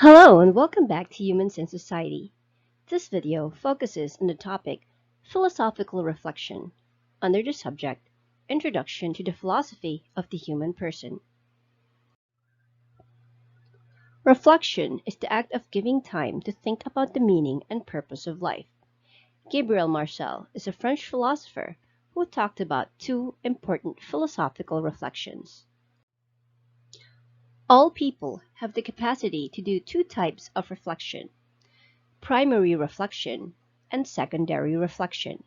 Hello and welcome back to Humans in Society. This video focuses on the topic philosophical reflection under the subject Introduction to the Philosophy of the Human Person. Reflection is the act of giving time to think about the meaning and purpose of life. Gabriel Marcel is a French philosopher who talked about two important philosophical reflections. All people have the capacity to do two types of reflection: primary reflection and secondary reflection.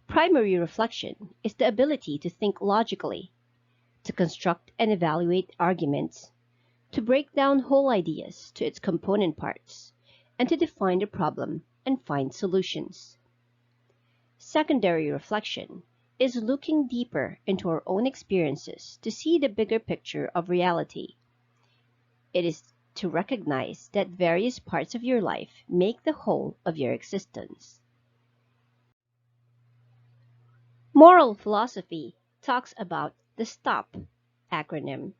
Primary reflection is the ability to think logically, to construct and evaluate arguments, to break down whole ideas to its component parts, and to define the problem and find solutions. Secondary reflection is looking deeper into our own experiences to see the bigger picture of reality. It is to recognize that various parts of your life make the whole of your existence. Moral philosophy talks about the STOP acronym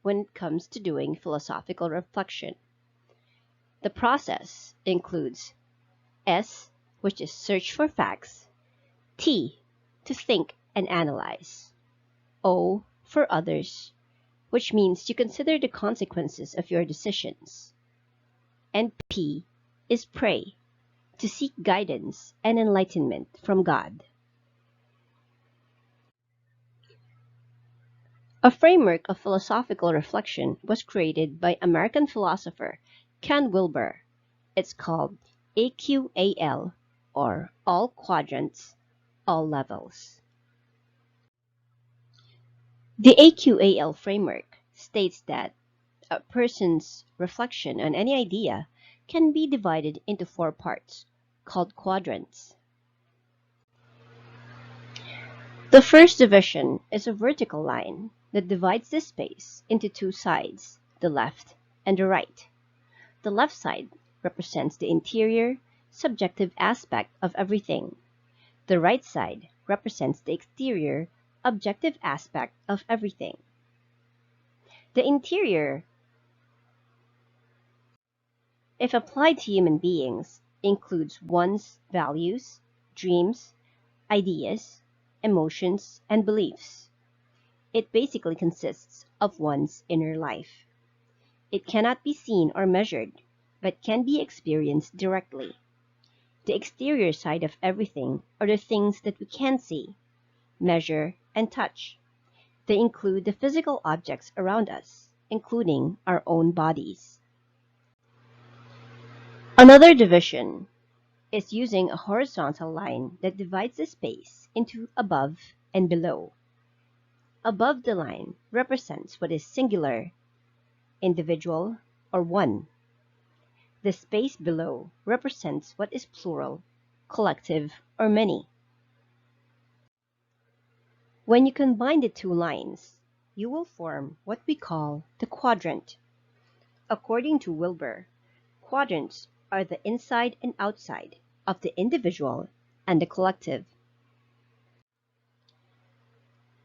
when it comes to doing philosophical reflection. The process includes S, which is search for facts, T, to think and analyze, O for others, which means you consider the consequences of your decisions, and P is pray, to seek guidance and enlightenment from God. A framework of philosophical reflection was created by American philosopher Ken Wilber. It's called AQAL, or All Quadrants, All Levels. The AQAL framework states that a person's reflection on any idea can be divided into four parts, called quadrants. The first division is a vertical line that divides the space into two sides, the left and the right. The left side represents the interior, subjective aspect of everything. The right side represents the exterior, objective aspect of everything. The interior, if applied to human beings, includes one's values, dreams, ideas, emotions, and beliefs. It basically consists of one's inner life. It cannot be seen or measured, but can be experienced directly. The exterior side of everything are the things that we can see, measure, and touch. They include the physical objects around us, including our own bodies. Another division is using a horizontal line that divides the space into above and below. Above the line represents what is singular, individual, or one. The space below represents what is plural, collective, or many. When you combine the two lines, you will form what we call the quadrant. According to Wilber, quadrants are the inside and outside of the individual and the collective.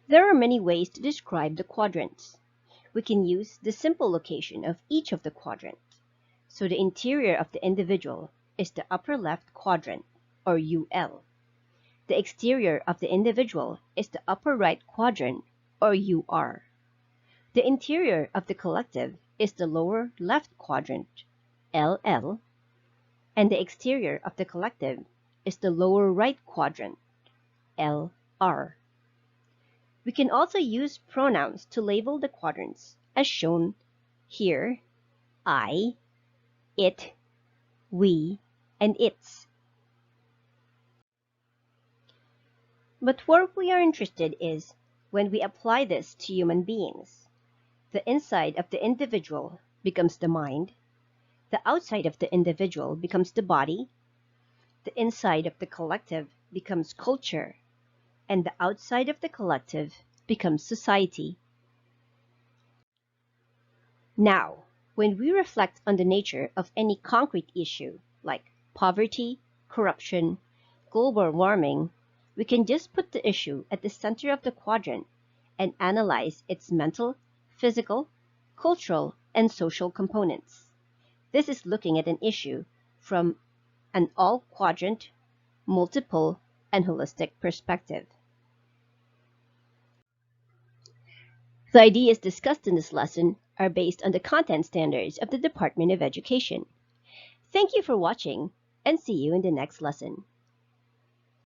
There are many ways to describe the quadrants. We can use the simple location of each of the quadrants. So the interior of the individual is the upper left quadrant, or UL. The exterior of the individual is the upper right quadrant, or UR. The interior of the collective is the lower left quadrant, LL, and the exterior of the collective is the lower right quadrant, LR. We can also use pronouns to label the quadrants, as shown here: I, it, we, and its. But what we are interested is when we apply this to human beings. The inside of the individual becomes the mind, the outside of the individual becomes the body, the inside of the collective becomes culture, and the outside of the collective becomes society. Now, when we reflect on the nature of any concrete issue, like poverty, corruption, global warming, we can just put the issue at the center of the quadrant and analyze its mental, physical, cultural, and social components. This is looking at an issue from an all-quadrant, multiple, and holistic perspective. The ideas discussed in this lesson are based on the content standards of the Department of Education. Thank you for watching, and see you in the next lesson.